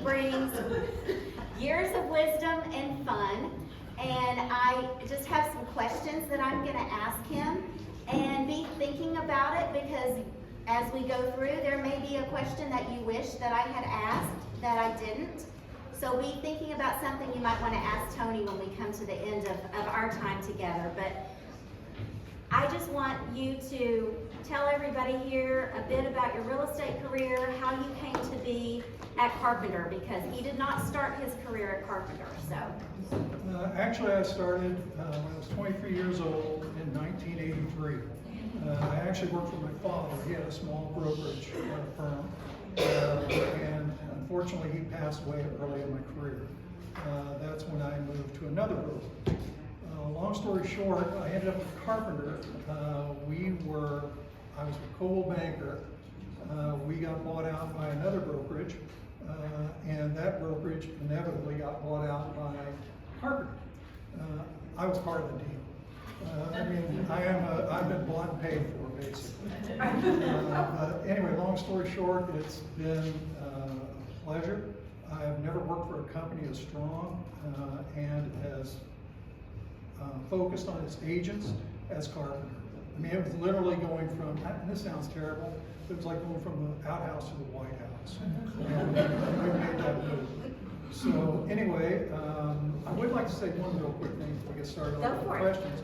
brings years of wisdom and fun. And I just have some questions that I'm going to ask him, and be thinking about it, because as we go through, there may be a question that you wish that I had asked that I didn't. So be thinking about something you might want to ask Tony when we come to the end of our time together. But I just want you to tell everybody here a bit about your real estate career, how you came to be at Carpenter, because he did not start his career at Carpenter. So. Actually, I started when I was 23 years old in 1983. I actually worked for my father. He had a small brokerage firm, and unfortunately he passed away early in my career. That's when I moved to another brokerage. Long story short, I ended up with Carpenter. I was with Coldwell Banker. We got bought out by another brokerage, and that brokerage inevitably got bought out by Carpenter. I was part of the deal. I mean, I've been bought and paid for, basically. But anyway, long story short, it's been a pleasure. I've never worked for a company as strong and as focused on its agents as Carpenter. I mean, it was literally going from, and this sounds terrible, it was like going from the outhouse to the White House. And we made that move. So anyway, I would like to say one real quick thing before we get started on the questions.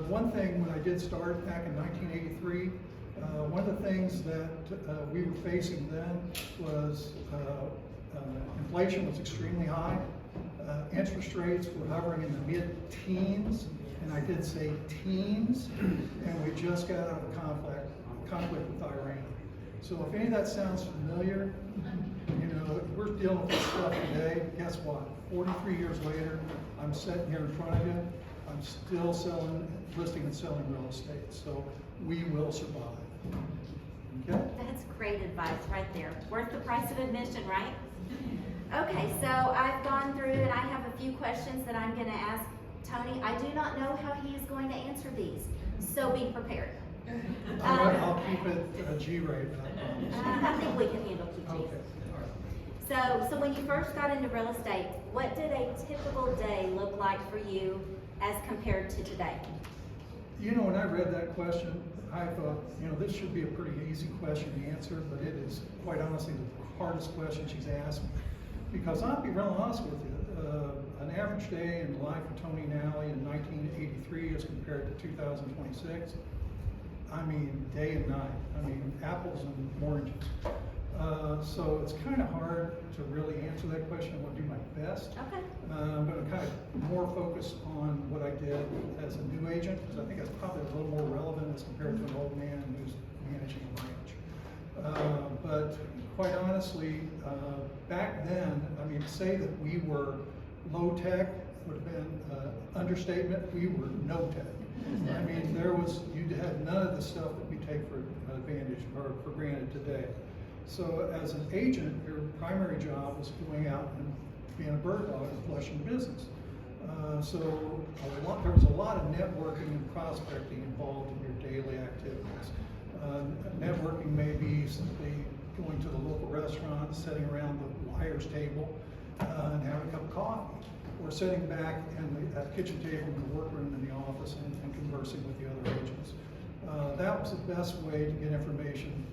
One thing when I did start back in 1983, one of the things that we were facing then was inflation was extremely high. Interest rates were hovering in the mid-teens, and I did say teens, and we just got out of conflict with Iran. So if any of that sounds familiar, you know, we're dealing with this stuff today. Guess what? 43 years later, I'm sitting here in front of you. I'm still listing and selling real estate. So we will survive. Okay? That's great advice right there. Worth the price of admission, right? Okay, so I've gone through and I have a few questions that I'm going to ask Tony. I do not know how he is going to answer these, so be prepared. I'll keep it G-rated. I think we can handle PG. Okay. All right. So when you first got into real estate, what did a typical day look like for you as compared to today? You know, when I read that question, I thought, you know, this should be a pretty easy question to answer, but it is quite honestly the hardest question she's asked me. Because I'll be real honest with you, an average day in the life of Tony Nally in 1983 as compared to 2026, I mean, day and night. I mean, apples and oranges. So it's kind of hard to really answer that question. I'm going to do my best. Okay. I'm going to kind of more focus on what I did as a new agent, because I think that's probably a little more relevant as compared to an old man who's managing a ranch. But quite honestly, back then, I mean, to say that we were low tech would have been understatement. We were no tech. I mean, you had none of the stuff that we take for advantage or for granted today. So as an agent, your primary job was going out and being a bird dog and flushing business. So there was a lot of networking and prospecting involved in your daily activities. Networking may be simply going to the local restaurant, sitting around the liar's table and having a cup of coffee, or sitting back at the kitchen table in the workroom in the office and conversing with the other agents. That was the best way to get information.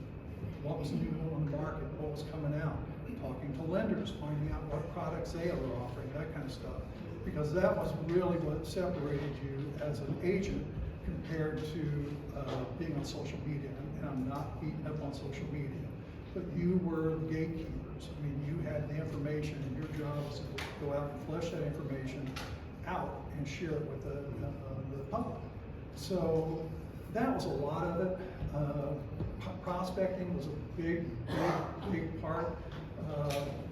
What was new on the market, what was coming out, talking to lenders, finding out what products they were offering, that kind of stuff. Because that was really what separated you as an agent compared to being on social media. And I'm not beating up on social media, but you were the gatekeepers. I mean, you had the information, and your job was to go out and flesh that information out and share it with the public. So that was a lot of it. Prospecting was a big part.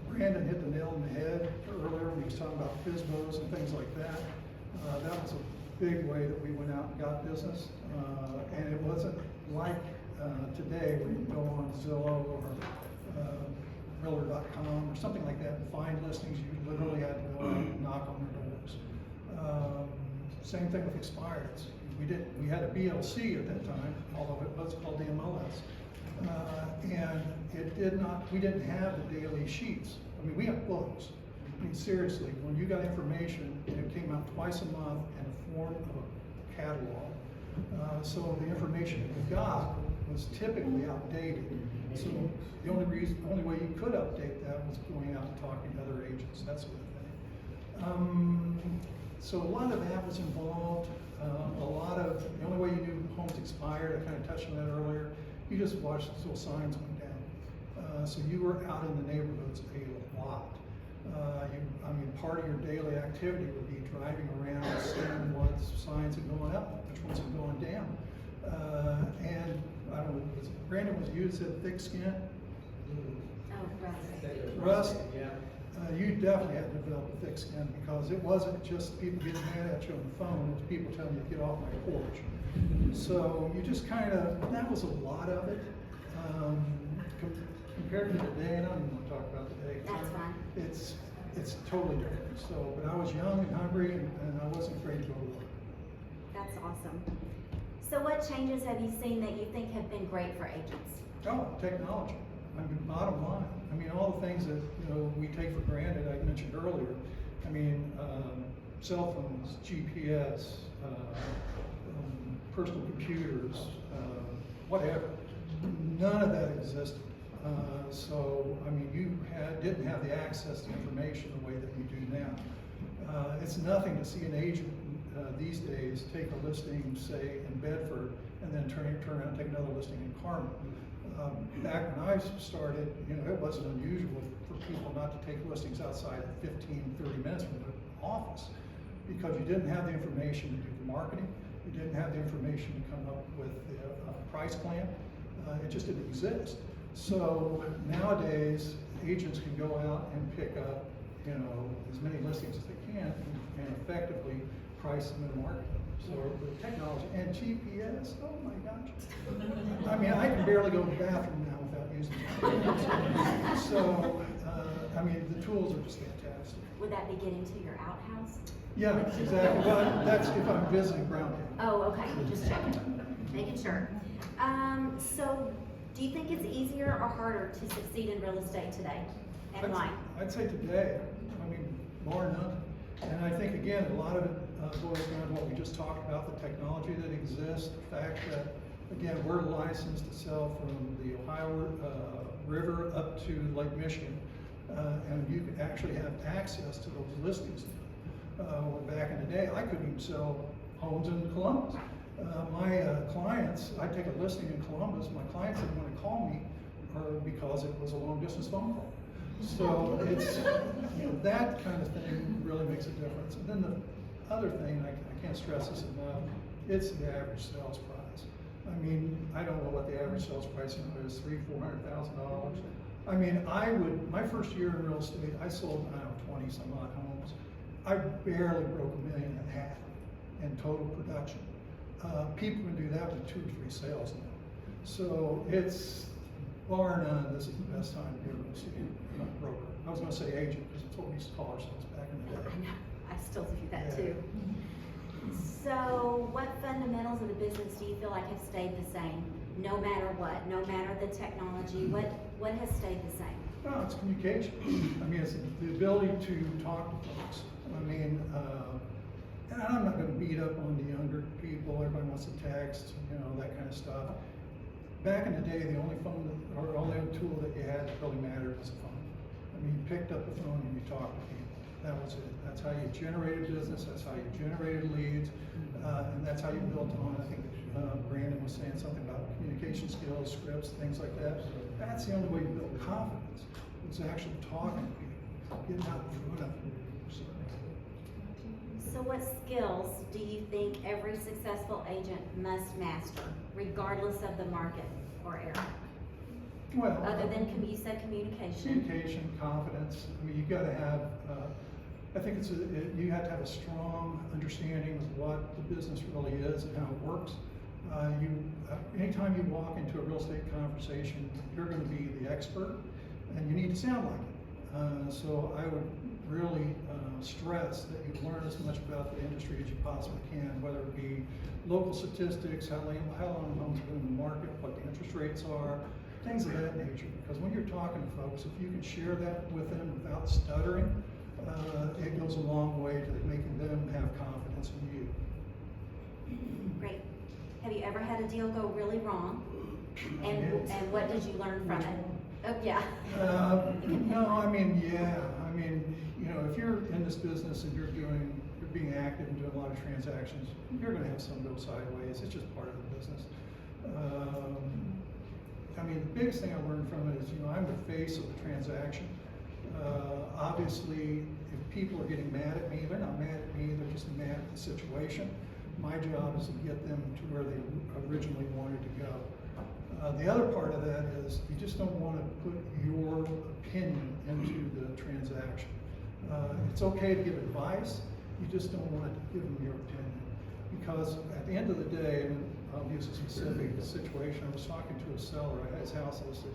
Brandon hit the nail on the head earlier when he was talking about FSBOs and things like that. That was a big way that we went out and got business. And it wasn't like today where you go on Zillow or Realtor.com or something like that and find listings. You literally had to go out and knock on their doors. Same thing with expireds. We had a BLC at that time, although it was called the MLS. And we didn't have the daily sheets I mean, we have books. I mean, seriously, when you got information, it came out twice a month in the form of a catalog. So the information that we got was typically outdated. So the only way you could update that was going out and talking to other agents, that sort of thing. So a lot of that was involved. The only way you knew homes expired, I kind of touched on that earlier, you just watched until signs went down. So you were out in the neighborhoods a lot. Part of your daily activity would be driving around, seeing what signs are going up, which ones are going down. And I don't know, Brandon, was you that said thick skin? Oh, Rust? Yeah. You definitely had to develop a thick skin because it wasn't just people getting mad at you on the phone, it's people telling you to get off my porch. So you just that was a lot of it. Compared to today, and I don't even want to talk about today. that's fine. It's totally different. So, but I was young and hungry and I wasn't afraid to go to work. That's awesome. So what changes have you seen that you think have been great for agents? Oh, technology. I mean, bottom line. I mean, all the things that, we take for granted, I mentioned earlier. I mean, cell phones, GPS, personal computers, whatever. None of that existed. So, I mean, you didn't have the access to information the way that you do now. It's nothing to see an agent these days take a listing, say, in Bedford, and then turn around and take another listing in Carmel. Back when I started, it wasn't unusual for people not to take listings outside of 15, 30 minutes from the office because you didn't have the information to do the marketing, you didn't have the information to come up with the price plan. It just didn't exist. So nowadays, agents can go out and pick up, as many listings as they can and effectively price them in the market. So with technology and GPS, oh my gosh. I mean, I can barely go to the bathroom now without using it. So, the tools are just fantastic. Would that be getting to your outhouse? Yeah, exactly. Well, that's if I'm visiting Brown County. Oh, okay, just checking, making sure. So do you think it's easier or harder to succeed in real estate today? And why? I'd say today, bar none. And I think, again, a lot of it boils down to what we just talked about, the technology that exists, the fact that, again, we're licensed to sell from the Ohio River up to Lake Michigan. And you can actually have access to those listings. Back in the day, I couldn't even sell homes in Columbus. My clients, I take a listing in Columbus, my clients didn't want to call me because it was a long distance phone call. So it's, that kind of thing really makes a difference. And then the other thing, I can't stress this enough, it's the average sales price. I don't know what the average sales price is, $300,000-$400,000. My first year in real estate, I sold, 20 some odd homes. I barely broke $1.5 million in total production. People can do that with 2 or 3 sales now. So it's, bar none, this is the best time to be a real estate broker. I was going to say agent because it's what we used to call ourselves back in the day. I know, I still do that too. So what fundamentals of the business do you feel like have stayed the same, no matter what, no matter the technology? What has stayed the same? Well, it's communication. It's the ability to talk to folks. And I'm not going to beat up on the younger people. Everybody wants to text, that kind of stuff. Back in the day, the only tool that you had that really mattered was the phone. You picked up the phone and you talked to people. That was it. That's how you generated business. That's how you generated leads, and that's how you built on. I think Brandon was saying something about communication skills, scripts, things like that. That's the only way you build confidence. It's actually talking to people, getting out in front of them. So what skills do you think every successful agent must master, regardless of the market or area? Well, Other than, you said communication. Communication, confidence. You got to have. I think you have to have a strong understanding of what the business really is and how it works. Anytime you walk into a real estate conversation, you're going to be the expert, and you need to sound like it. So I would really stress that you learn as much about the industry as you possibly can, whether it be local statistics, how long homes have been in the market, what the interest rates are, things of that nature. Because when you're talking to folks, if you can share that with them without stuttering, it goes a long way to making them have confidence in you. Great. Have you ever had a deal go really wrong? And what did you learn from it? Oh, yeah. No, I mean, yeah. I mean, you know, if you're in this business and you're being active and doing a lot of transactions, you're going to have some go sideways. It's just part of the business. I mean, the biggest thing I learned from it is, you know, I'm the face of the transaction. Obviously, if people are getting mad at me, they're not mad at me, they're just mad at the situation. My job is to get them to where they originally wanted to go. The other part of that is you just don't want to put your opinion into the transaction. It's okay to give advice, you just don't want to give them your opinion. Because at the end of the day, and I'll use a specific situation, I was talking to a seller, I had his house listed.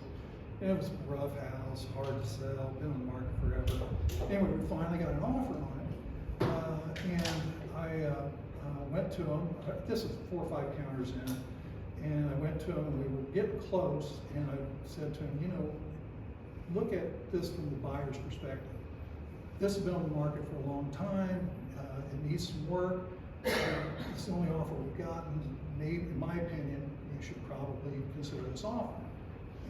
It was a rough house, hard to sell, been on the market forever. Anyway, we finally got an offer on it. And I went to him, this is 4 or 5 counters in, and I went to him and we were getting close, and I said to him, you know, look at this from the buyer's perspective. This has been on the market for a long time, it needs some work, it's the only offer we've gotten. Maybe, in my opinion, you should probably consider this offer.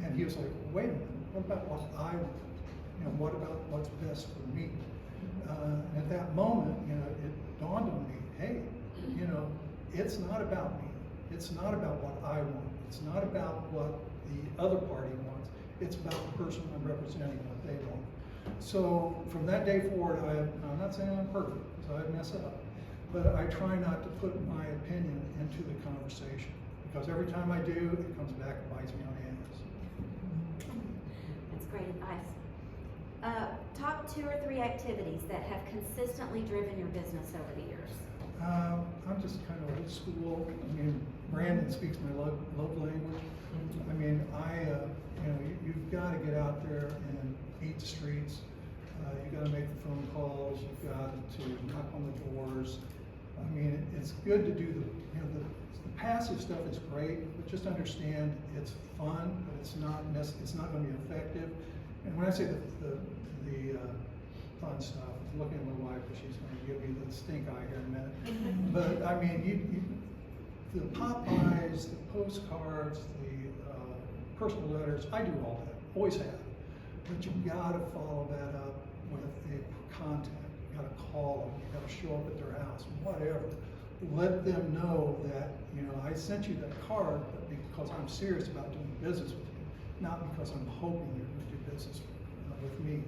And he was like, wait a minute, what about what I want? You know, what about what's best for me? And at that moment, you know, it dawned on me, hey, you know, it's not about me. It's not about what I want. It's not about what the other party wants. It's about the person I'm representing, what they want. So from that day forward, I'm not saying I'm perfect, because I mess up, but I try not to put my opinion into the conversation, because every time I do, it comes back and bites me on the ass. That's great advice. Top 2 or 3 activities that have consistently driven your business over the years. I'm just kind of old school. I mean, Brandon speaks my love language. I mean, you know, you've got to get out there and beat the streets. You've got to make the phone calls. You've got to knock on the doors. I mean, it's good to do the passive stuff is great, but just understand it's fun, but it's not going to be effective. And when I say the fun stuff, I'm looking at my wife, because she's going to give me the stink eye here in a minute. But I mean, the Popeyes, the postcards, the personal letters, I do all that, always have. But you gotta follow that up with a contact. You gotta call them, you gotta show up at their house, whatever. Let them know that, you know, I sent you that card, but because I'm serious about doing business with you, not because I'm hoping you're gonna do business with me.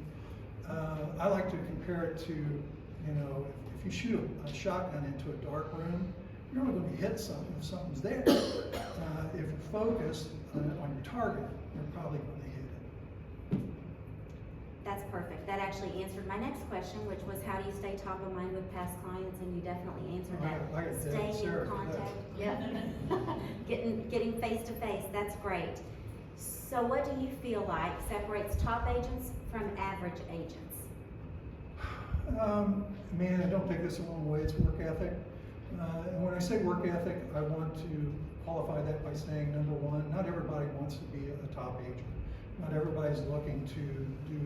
I like to compare it to, you know, if you shoot a shotgun into a dark room, you're only going to hit something if something's there. If you're focused on your target, you're probably going to hit it. That's perfect. That actually answered my next question, which was how do you stay top of mind with past clients? And you definitely answered that. Staying in contact. Yep. Getting face to face. That's great. So what do you feel like separates top agents from average agents? Man, I don't take this the wrong way. It's work ethic. And when I say work ethic, I want to qualify that by saying, number one, not everybody wants to be a top agent. Not everybody's looking to do,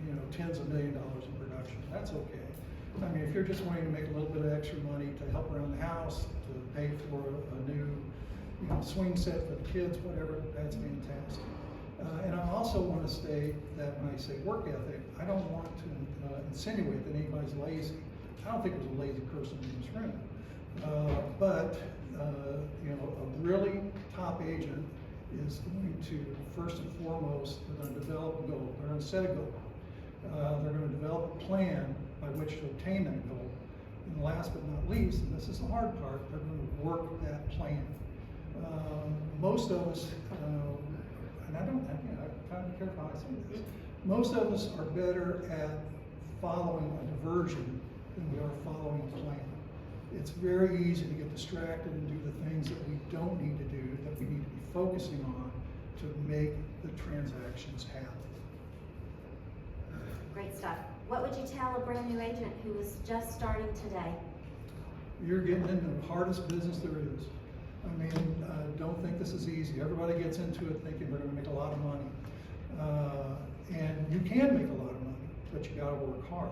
you know, tens of $millions in production. That's okay. I mean, if you're just wanting to make a little bit of extra money to help around the house, to pay for a new, you know, swing set for the kids, whatever, that's fantastic. And I also want to state that when I say work ethic, I don't want to insinuate that anybody's lazy. I don't think there's a lazy person in this room. But you know, a really top agent is going to, first and foremost, they're going to develop a goal. They're going to set a goal. They're going to develop a plan by which to obtain that goal. And last but not least, and this is the hard part, they're going to work that plan. Most of us, and I'm kind of careful how I say this, most of us are better at following a diversion than we are following a plan. It's very easy to get distracted and do the things that we don't need to do, that we need to be focusing on to make the transactions happen. Great stuff. What would you tell a brand new agent who was just starting today? You're getting into the hardest business there is. I mean, don't think this is easy. Everybody gets into it thinking they're gonna make a lot of money. And you can make a lot of money, but you gotta work hard.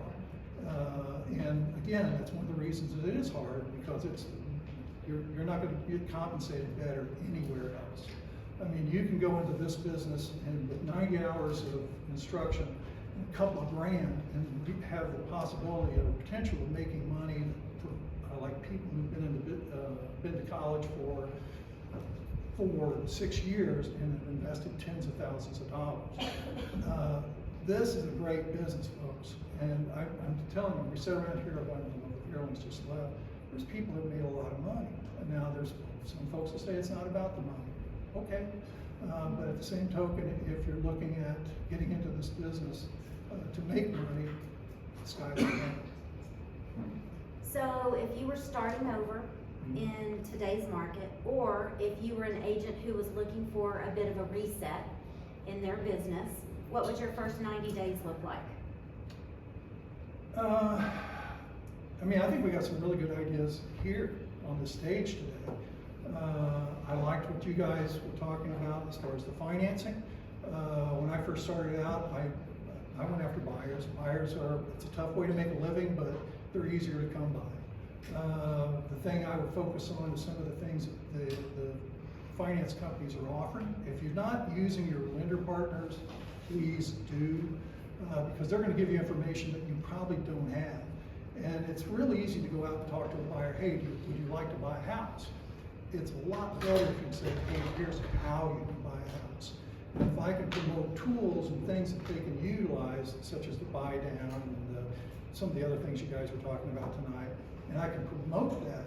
And again, that's one of the reasons that it is hard, because you're not gonna get compensated better anywhere else. I mean, you can go into this business and with 90 hours of instruction, and a couple of grand, and you have the possibility or potential of making money for, like people who've been to college for 6 years and have invested tens of thousands of dollars. This is a great business, folks. And I'm telling you, we sit around here, everyone's just left. There's people that made a lot of money. And now there's some folks that say it's not about the money. Okay. But at the same token, if you're looking at getting into this business to make money, the sky's the limit. So if you were starting over in today's market, or if you were an agent who was looking for a bit of a reset in their business, what would your first 90 days look like? I mean, I think we got some really good ideas here on the stage today. I liked what you guys were talking about as far as the financing. When I first started out, I went after buyers. It's a tough way to make a living, but they're easier to come by. The thing I would focus on is some of the things that the finance companies are offering. If you're not using your lender partners, please do, because they're going to give you information that you probably don't have. And it's really easy to go out and talk to a buyer, hey, would you like to buy a house? It's a lot better if you say, hey, here's how you can buy a house. And if I can promote tools and things that they can utilize, such as the buy down and some of the other things you guys were talking about tonight, and I can promote that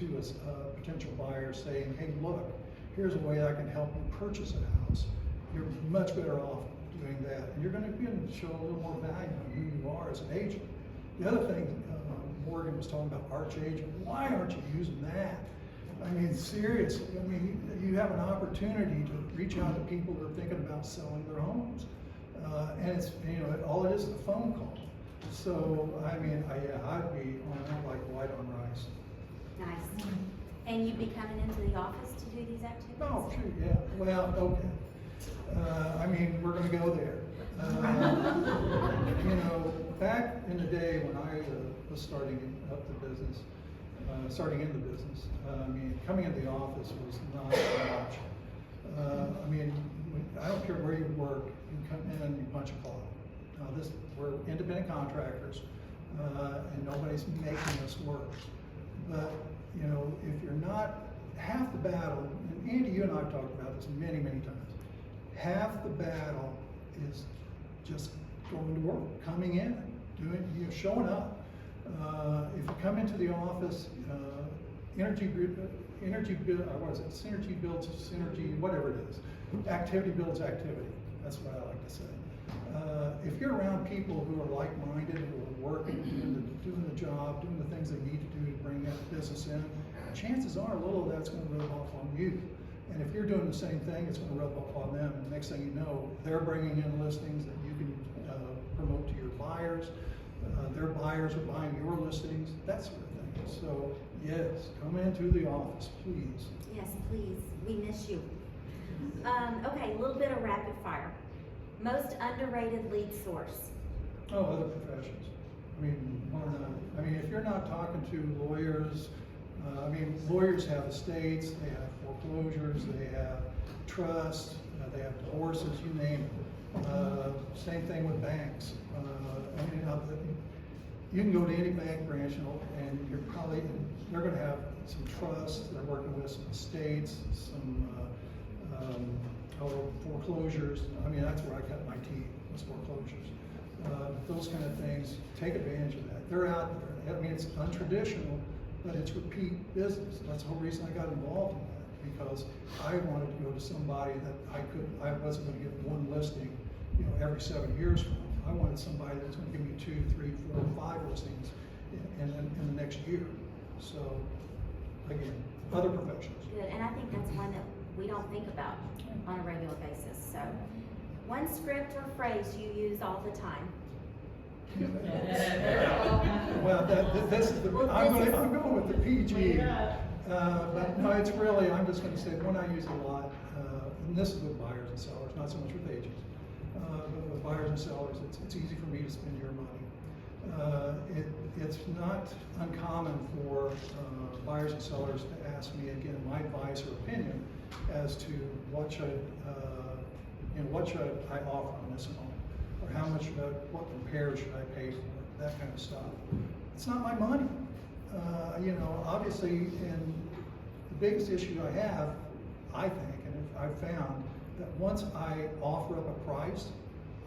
to a potential buyer saying, hey, look, here's a way I can help you purchase a house. You're much better off doing that. And you're going to show a little more value on who you are as an agent. The other thing, Morgan was talking about Arch Agent. Why aren't you using that? I mean, seriously, I mean, you have an opportunity to reach out to people who are thinking about selling their homes. And it's, all it is a phone call. So, I mean, I'd be on like white on rice. Nice. And you'd be coming into the office to do these activities? Oh, sure, yeah. Well, okay. I mean, we're going to go there. Back in the day when I was starting up the business, starting in the business, I mean, coming into the office was not much. I mean, I don't care where you work, you come in and you punch a clock. We're independent contractors, and nobody's making us work. But, if you're not, half the battle, and Andy, you and I have talked about this many, many times, half the battle is just going to work, coming in, showing up. If you come into the office, synergy builds synergy, whatever it is. Activity builds activity. That's what I like to say. If you're around people who are like-minded, who are working, doing the job, doing the things they need to do to bring that business in, chances are a little of that's going to rub off on you. And if you're doing the same thing, it's going to rub off on them. And the next thing you know, they're bringing in listings that you can promote to your buyers. Their buyers are buying your listings, that sort of thing. So, yes, come into the office, please. Yes, please. We miss you. Okay, a little bit of rapid fire. Most underrated lead source? Oh, other professions. I mean, if you're not talking to lawyers, lawyers have estates, they have foreclosures, they have trusts, they have divorces, you name it. Same thing with banks. You can go to any bank branch and they're going to have some trusts, they're working with some estates, some foreclosures. That's where I cut my teeth, was foreclosures. Those kind of things, take advantage of that. They're out there. It's untraditional, but it's repeat business. That's the whole reason I got involved in that, because I wanted to go to somebody that I wasn't going to get one listing, every 7 years from. I wanted somebody that's going to give me 2, 3, 4, 5 listings in the next year. So, again, other professions. Good, and I think that's one that we don't think about on a regular basis. So, one script or phrase you use all the time? Well, this is I'm going with the PG. But no, it's really, I'm just gonna say, one I use a lot, and this is with buyers and sellers, not so much with agents. But with buyers and sellers, it's easy for me to spend your money. It's not uncommon for buyers and sellers to ask me, again, my advice or opinion as to what should I offer on this home? Or how much what repairs should I pay for? That kind of stuff. It's not my money. Obviously, and the biggest issue I have, I think, and I've found, that once I offer up a price,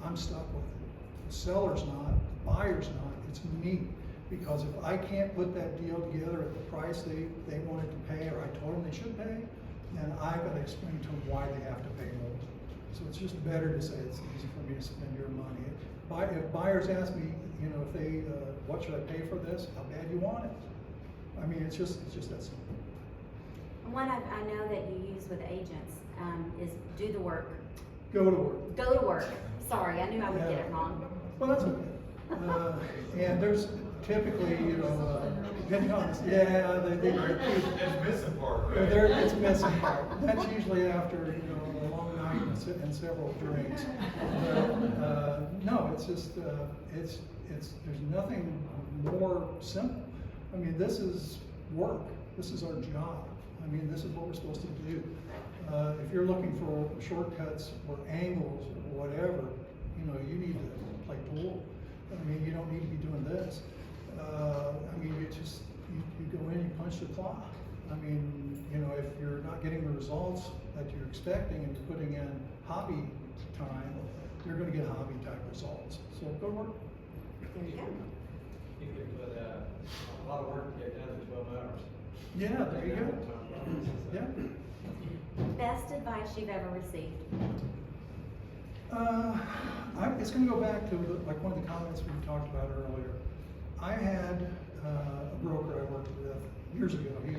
I'm stuck with it. The seller's not, the buyer's not, it's me. Because if I can't put that deal together at the price they wanted to pay, or I told them they should pay, then I've got to explain to them why they have to pay more. So it's just better to say it's easy for me to spend your money. If buyers ask me, if they, what should I pay for this? How bad you want it? I mean, it's just that simple. One I know that you use with agents is do the work. Go to work. Go to work. Sorry, I knew I would get it wrong. Well, that's okay. And there's typically, depending on this, they It's missing part, right? it's missing part. That's usually after, a long night and several drinks. No, it's just, there's nothing more simple. I mean, this is work. This is our job. I mean, this is what we're supposed to do. If you're looking for shortcuts or angles or whatever, you need to play pool. I mean, you don't need to be doing this. I mean, you go in, you punch the clock. I mean, if you're not getting the results that you're expecting and you're putting in hobby time, you're going to get hobby type results. So go to work. There you go. You could put a lot of work to get done in 12 hours. Yeah, there you go. Yeah. Best advice you've ever received? It's going to go back to like one of the comments we talked about earlier. I had a broker I worked with years ago. He